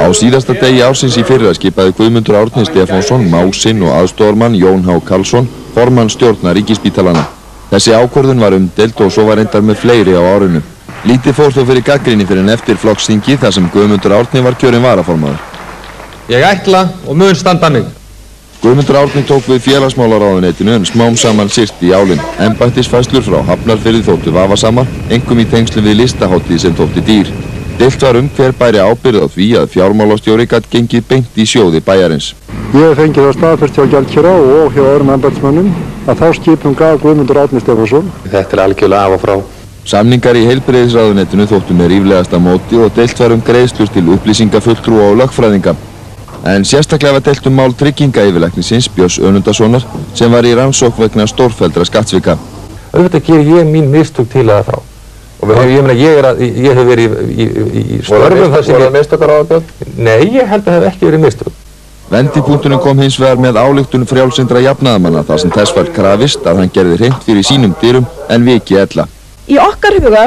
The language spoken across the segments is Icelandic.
Á síðasta degi ársins í fyrra skipaði Guðmundur Árni Stefánsson másinn og aðstoðarmann Jón H. Karlsson formann stjórnar Ríkisspítalana. Þessi ákvörðun var umdeild og svo var reyndar með fleiri á árinu. Lítið fór þó fyrir gagnrýni fyrir en eftir flokksþingi þar sem Guðmundur Árni var kjörinn varaformaður. Ég ætla og mun standa mig. Guðmundur Árni tók við félagsmálaráðuneytinu en smám saman syrti í álinn. Embættisfærslur frá Hafnarfirði þóttu vafasama, einkum í tengslum við listahátíð sem þótti dýr. Deilt var hver bæri ábyrgð á því að fjármálastjóri gat gengið beint í sjóði bæjarins. Ég hef fengið það staðfest hjá gjaldkera og hjá öðrum embættismönnum að þá skipum gaf Guðmundur Árni Stefánsson. Þetta algjörlega af og frá. Samningar í heilbrigðisráðuneytinu þóttu með ríflegasta móti og deilt var greiðslur til upplýsingafulltrúa og lögfræðinga. En sérstaklega var deilt mál tryggingayfirlæknisins Björns Önundarsonar sem var í rannsókn vegna stórfelldra skattsvika. Auðvitað ger ég mín mistök til að frá. Og ég hef verið í störfum þar sem ég... Voru það mistökar á það, Björn? Nei, ég held að það hef ekki verið mistök. Vendipunkturinn kom hins vegar með ályktun frjálslyndra jafnaðarmanna þar sem þess var krafist að hann gerði hreint fyrir sínum dyrum en viki ella. Í okkar huga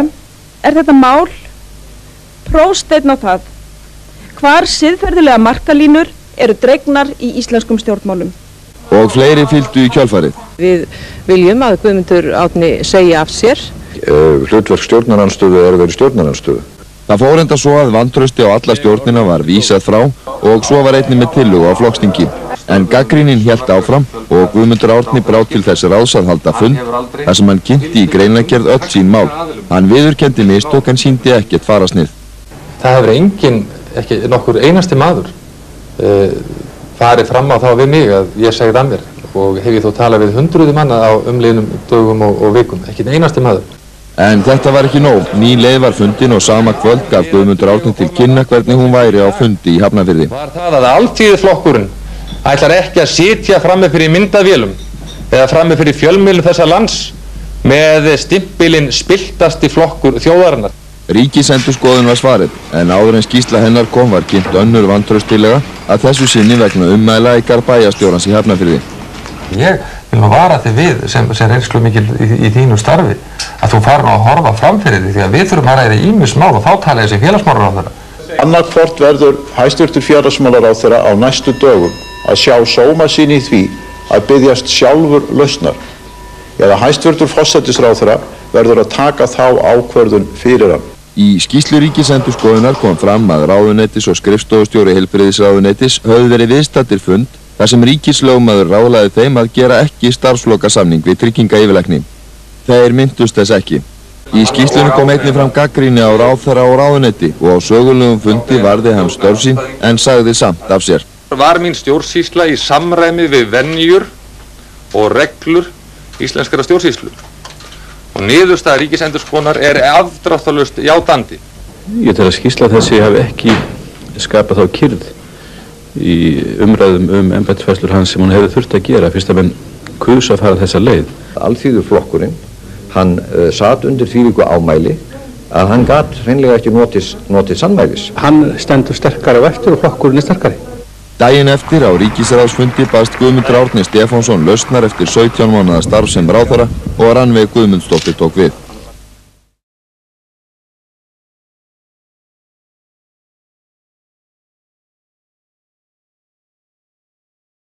þetta mál prófsteinn á það hvar siðferðilega markalínur eru dregnar í íslenskum stjórnmálum. Og fleiri fylgdu í kjölfarið. Við viljum að Guðmundur Árni segja af sér. Hlutverk stjórnarandstöðu er að vera stjórnarandstöðu. Það fór enda svo að vantrausti á alla stjórnina var vísað frá og svo var einnig með tillögu á flokksþingi. En gagnrýnin hélt áfram og Guðmundur Árni brá til þess ráðs að halda fund þar sem hann kynnti í greinargerð öll sín mál. Hann viðurkenndi mistök en sýndi ekkert farasnið. Það hefur enginn, ekki nokkur einasti maður, farið fram á þá við mig að ég segði að mér og hef ég þó talað við hundruði manna á umliðnum dögum og vikum, ekki einasti maður. En þetta var ekki nóg. Ný leið var fundin og sama kvöld gaf Guðmundur Árni til kynna hvernig hún væri á fundi í Hafnarfirði. Var það að Alþýðuflokkurinn ætlar ekki að sitja frammi fyrir myndavélum eða frammi fyrir fjölmiðlum þessa lands með stimpilinn spilltasti flokkur þjóðarinnar. Ríkisendurskoðun var svarið, en áður en skýrsla hennar kom var kynnt önnur vantrauststillaga að þessu sinni vegna ummæla í garð bæjarstjórans í Hafnarfirði. Ég vil nú vara þig við sem reynslu mikil í þínu starfi að þú fari nú að horfa fram fyrir því að við þurfum að ræða ýmis mál og þá tala þessi félagsmálaráðherra. Annarkvort verður hæstvirtur félagsmálaráðherra á næstu dögum að sjá sóma sín í því að biðjast sjálfur lausnar eða hæstvirtur forsætisráðherra verður að taka þá ákvörðun fyrir hann. Í skýrslu Ríkisendurskoðunar kom fram að ráðuneytis og skrifstofustjóri heilbrigðisráðuneytis höfðu verið viðstaddir fund þar sem ríkislögmaður ráðlagði þeim að gera ekki starfslokasamning við tryggingayfirlækni. Þeir minntust þess ekki. Í skýrslunni kom einnig fram gagnrýni á ráðherra og ráðuneyti og á sögulegum fundi varði hann störf sín en sagði samt af sér. Var mín stjórnsýsla í samræmi við venjur og reglur íslenskara stjórnsýslu og niðurstaða Ríkisendurskoðunar er afdráttarlaust játandi. Ég tel að skýrsla þessi hafi ekki skapað þá kyrrð í umræðum embættisfærslur hans sem hún hefði þurft að gera fyrst að menn kusu að fara þessa leið. Alþýðuflokkurinn, hann sat undir þvílíku ámæli að hann gat hreinlega ekki notið sannmælis. Hann stendur sterkari á eftir og flokkurinn er sterkari. Daginn eftir á ríkisráðsfundi baðst Guðmundur Árni Stefánsson lausnar eftir 17 mánaða starf sem ráðherra og Rannveig Guðmundsdóttir tók við.